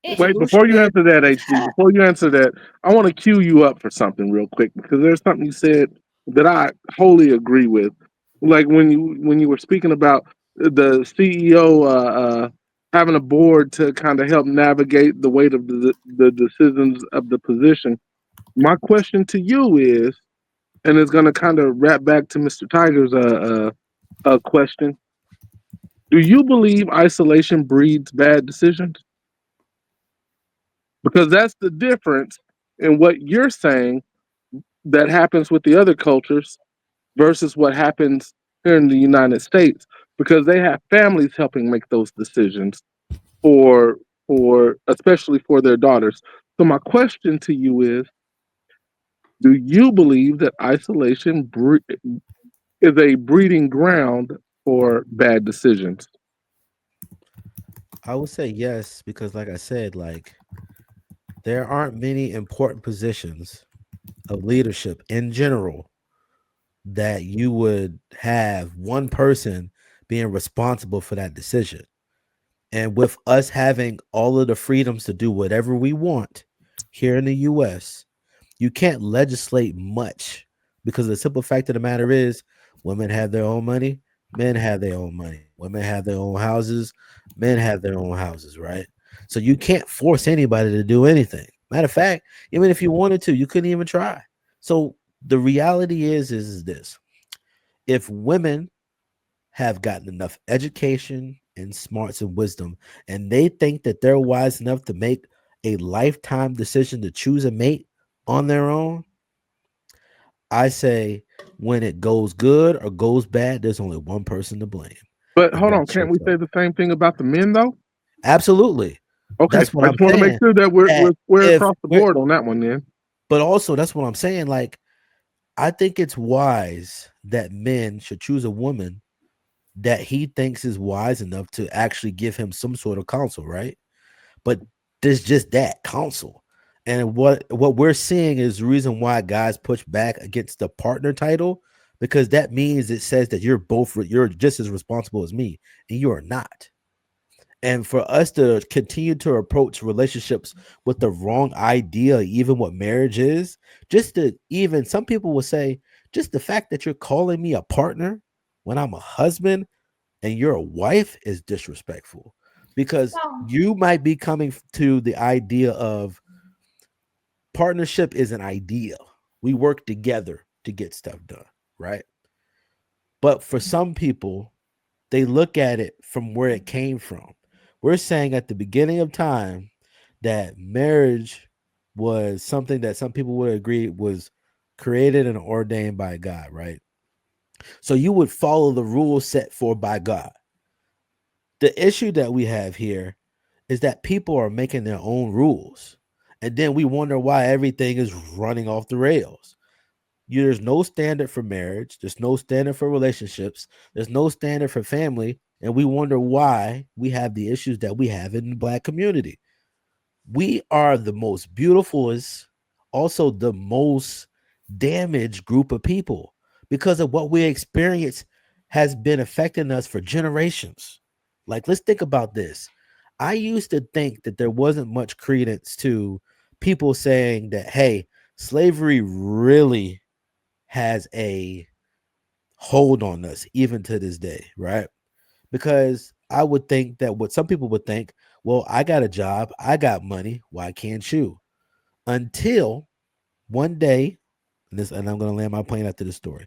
Wait, before you Man. answer that, HD, before you answer that, I want to cue you up for something real quick because there's something you said that I wholly agree with. Like when you were speaking about the CEO having a board to kind of help navigate the weight of the decisions of the position. My question to you is, and it's going to kind of wrap back to Mr. Tiger's question. Do you believe isolation breeds bad decisions? Because that's the difference in what you're saying that happens with the other cultures versus what happens here in the United States because they have families helping make those decisions for especially for their daughters. So my question to you is, do you believe that is a breeding ground for bad decisions? I would say yes, because like I said, like there aren't many important positions of leadership in general that you would have one person being responsible for that decision. And with us having all of the freedoms to do whatever we want here in the US, you can't legislate much because the simple fact of the matter is women have their own money, men have their own money, women have their own houses, men have their own houses, right? So you can't force anybody to do anything. Matter of fact, even if you wanted to, you couldn't even try. So the reality is this: if women have gotten enough education and smarts and wisdom, and they think that they're wise enough to make a lifetime decision to choose a mate on their own, I say when it goes good or goes bad, there's only one person to blame, But and hold on, that's can't we say yourself. the same thing about the men though? Absolutely. Okay, That's what I I'm just want to make saying. sure that we're That square if across the we're, board on that one. Then but also that's what I'm saying. Like, I think it's wise that men should choose a woman that he thinks is wise enough to actually give him some sort of counsel, right? But there's just that counsel. And what we're seeing is the reason why guys push back against the partner title, because that means it says that you're just as responsible as me, and you are not. And for us to continue to approach relationships with the wrong idea, even what marriage is, just to even some people will say, just the fact that you're calling me a partner when I'm a husband and you're a wife is disrespectful, because you might be coming to the idea of partnership is an idea. We work together to get stuff done, right? But for some people, they look at it from where it came from. We're saying at the beginning of time that marriage was something that some people would agree was created and ordained by God, right? So you would follow the rules set for by God. The issue that we have here is that people are making their own rules. And then we wonder why everything is running off the rails. There's no standard for marriage, there's no standard for relationships, there's no standard for family. And we wonder why we have the issues that we have in the black community. We are the most beautiful, also the most damaged group of people because of what we experience has been affecting us for generations. Like, let's think about this. I used to think that there wasn't much credence to people saying that, hey, slavery really has a hold on us even to this day, right? Because I would think that what some people would think, well, I got a job, I got money, why can't you? Until one day, and I'm gonna land my plane after this story.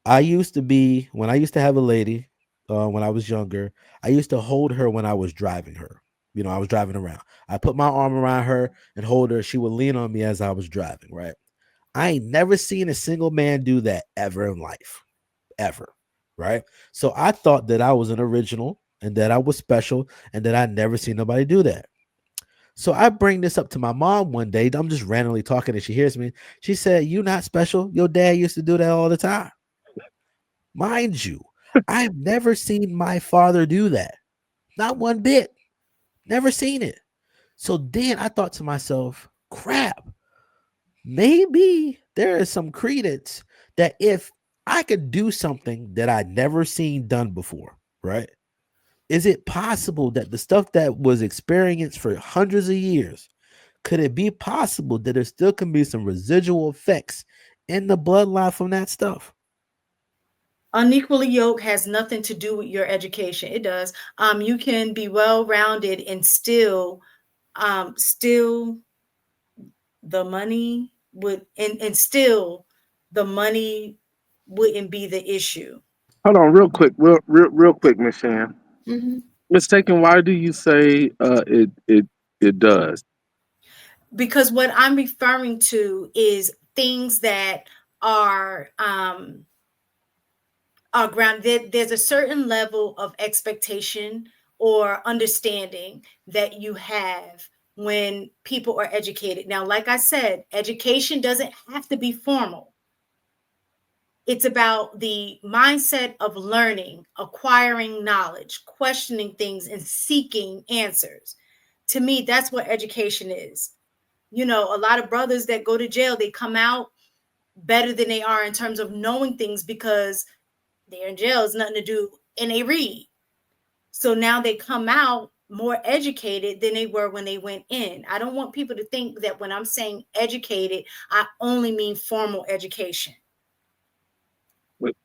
When I used to have a lady, when I was younger, I used to hold her when I was driving her. You know, I was driving around. I put my arm around her and hold her. She would lean on me as I was driving, right? I ain't never seen a single man do that ever in life, ever, right? So I thought that I was an original and that I was special and that I'd never seen nobody do that. So I bring this up to my mom one day. I'm just randomly talking and she hears me. She said, "You not special. Your dad used to do that all the time." Mind you, I've never seen my father do that. Not one bit. Never seen it. So then I thought to myself, crap, maybe there is some credence that if I could do something that I'd never seen done before, right? Is it possible that the stuff that was experienced for hundreds of years, could it be possible that there still can be some residual effects in the bloodline from that stuff? Unequally yoked has nothing to do with your education. It does. You can be well rounded and still the money would and still the money wouldn't be the issue. Hold on, real quick, real quick, Miss Shan. Mhm. Mistaken. Why do you say it does? Because what I'm referring to is things that are um grounded. There's a certain level of expectation or understanding that you have when people are educated. Now, like I said, education doesn't have to be formal. It's about the mindset of learning, acquiring knowledge, questioning things, and seeking answers. To me, that's what education is. You know, a lot of brothers that go to jail, they come out better than they are in terms of knowing things because they're in jail, it's nothing to do, and they read. So now they come out more educated than they were when they went in. I don't want people to think that when I'm saying educated, I only mean formal education.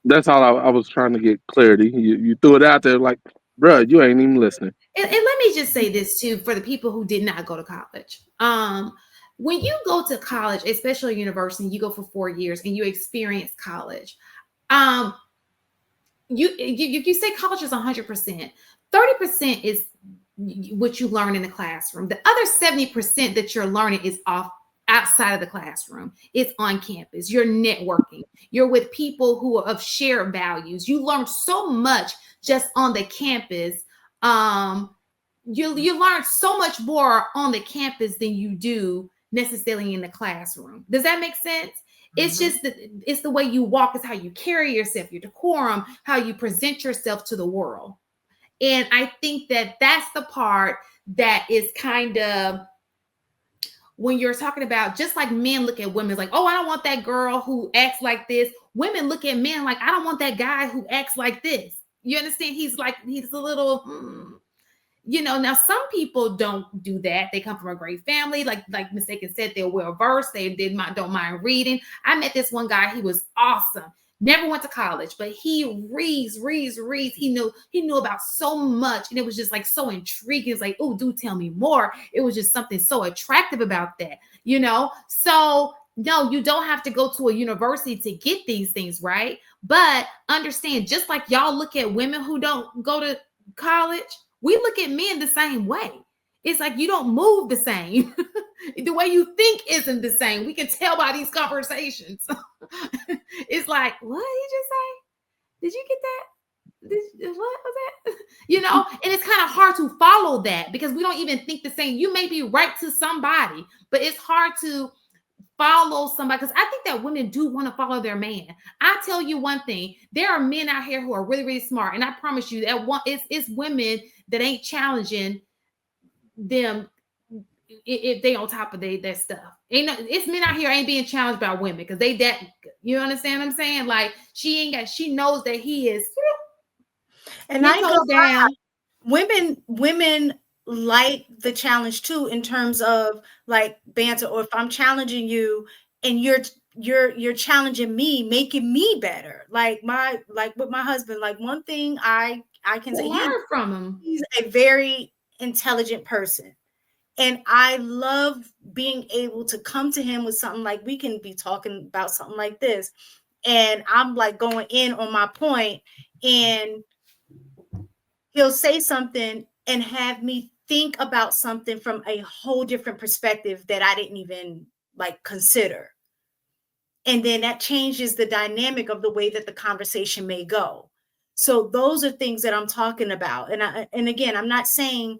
That's all I was trying to get clarity. You threw it out there like, bruh, you ain't even listening. And let me just say this too for the people who did not go to college. When you go to college, especially university, you go for 4 years and you experience college. Um, you say college is 100%. 30% is what you learn in the classroom. The other 70% that you're learning is off outside of the classroom. It's on campus. You're networking. You're with people who are of shared values. You learn so much just on the campus. You learn so much more on the campus than you do necessarily in the classroom. Does that make sense? It's just it's the way you walk, it's how you carry yourself, your decorum, how you present yourself to the world. And I think that that's the part that is kind of when you're talking about, just like men look at women like, oh, I don't want that girl who acts like this. Women look at men like, I don't want that guy who acts like this. You understand? He's a little, now some people don't do that. They come from a great family, like Mistaken said, they're well versed. They don't mind reading. I met this one guy. He was awesome. Never went to college, but he reads. He knew about so much, and it was just like so intriguing. It's like, oh, do tell me more. It was just something so attractive about that. So no, you don't have to go to a university to get these things, right? But understand, just like y'all look at women who don't go to college, we look at men the same way. It's like you don't move the same. The way you think isn't the same. We can tell by these conversations. It's like, what did he just say? Did you get that? What was that? And it's kind of hard to follow that because we don't even think the same. You may be right to somebody, but it's hard to follow somebody because I think that women do want to follow their man. I tell you one thing, there are men out here who are really, really smart, and I promise you that it's women that ain't challenging them if they on top of their stuff. It's men out here ain't being challenged by women because they that, you understand what I'm saying? Like she knows that he is And I ain't gonna down. Women like the challenge too, in terms of like banter, or if I'm challenging you and you're challenging me, making me better. Like with my husband, like one thing I can say, Learn from him. he's a very intelligent person. And I love being able to come to him with something like, we can be talking about something like this. And I'm like going in on my point, and he'll say something and have me think about something from a whole different perspective that I didn't even like consider. And then that changes the dynamic of the way that the conversation may go. So those are things that I'm talking about. And again, I'm not saying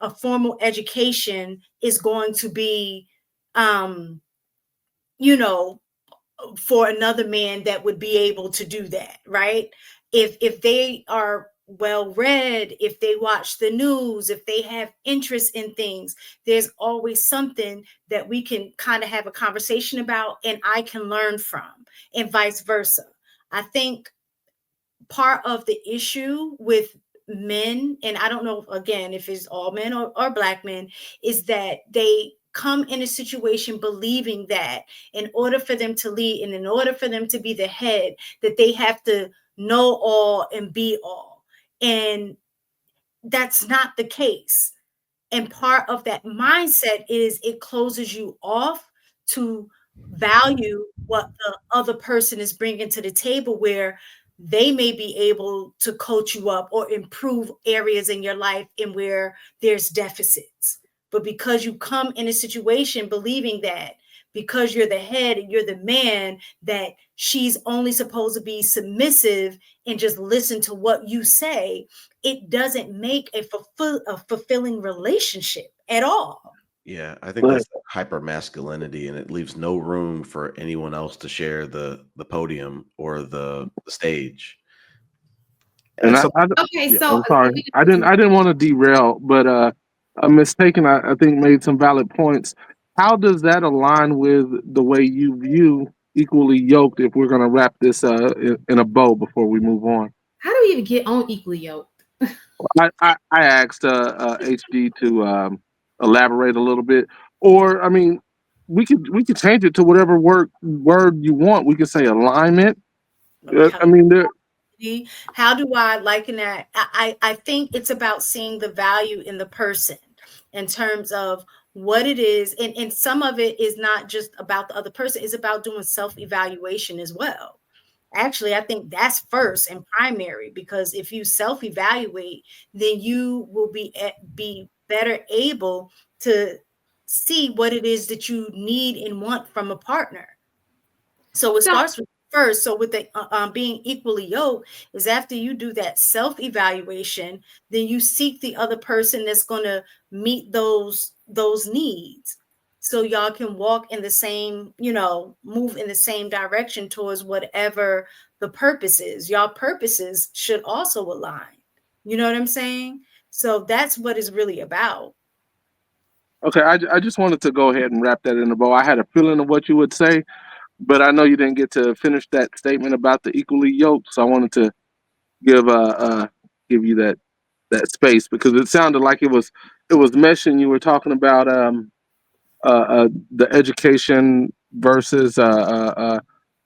a formal education is going to be, you know, for another man that would be able to do that, right? If they are well read, if they watch the news, if they have interest in things, there's always something that we can kind of have a conversation about and I can learn from, and vice versa. I think part of the issue with men, and I don't know again if it's all men or black men, is that they come in a situation believing that in order for them to lead and in order for them to be the head, that they have to know all and be all. And that's not the case. And part of that mindset is it closes you off to value what the other person is bringing to the table, where they may be able to coach you up or improve areas in your life and where there's deficits. But because you come in a situation believing that because you're the head and you're the man, that she's only supposed to be submissive and just listen to what you say, it doesn't make a fulfilling relationship at all. Yeah, I think that's hyper masculinity, and it leaves no room for anyone else to share the podium or the stage. And So, Okay, yeah, so I'm sorry. I didn't want to derail, but a mistaken, I think, made some valid points. How does that align with the way you view equally yoked? If we're going to wrap this in a bow before we move on, how do we even get on equally yoked? I asked HD to elaborate a little bit, or I mean, we could change it to whatever word you want. We could say alignment. I mean, there. How do I liken that? I think it's about seeing the value in the person in terms of what it is. And some of it is not just about the other person, it's about doing self-evaluation as well. Actually, I think that's first and primary, because if you self-evaluate, then you will be better able to see what it is that you need and want from a partner. So it starts with first. So with the being equally yoked is after you do that self-evaluation, then you seek the other person that's going to meet those needs. So y'all can walk in the same, move in the same direction towards whatever the purpose is. Y'all purposes should also align. You know what I'm saying? So that's what it's really about. Okay, I just wanted to go ahead and wrap that in a bow. I had a feeling of what you would say, but I know you didn't get to finish that statement about the equally yoked, so I wanted to give you that space, because it sounded like it was meshing. You were talking about the education versus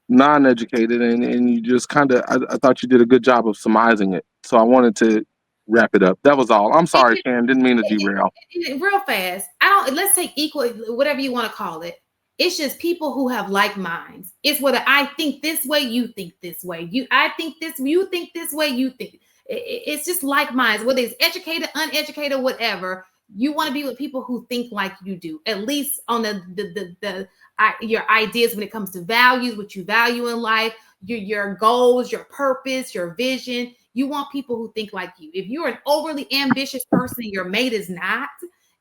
non-educated, and you just kind of I thought you did a good job of surmising it. So I wanted to wrap it up. That was all. I'm sorry, Cam. Didn't mean to derail. Real fast. Let's take equal, whatever you want to call it. It's just people who have like minds. It's whether I think this way, you think this way. I think this, you think this way, you think. It's just like minds, whether it's educated, uneducated, whatever. You want to be with people who think like you do, at least on your ideas when it comes to values, what you value in life, your goals, your purpose, your vision. You want people who think like you. If you're an overly ambitious person and your mate is not,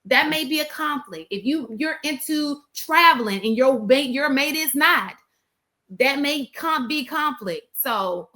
that may be a conflict. If you're into traveling and your mate is not, that may be conflict. So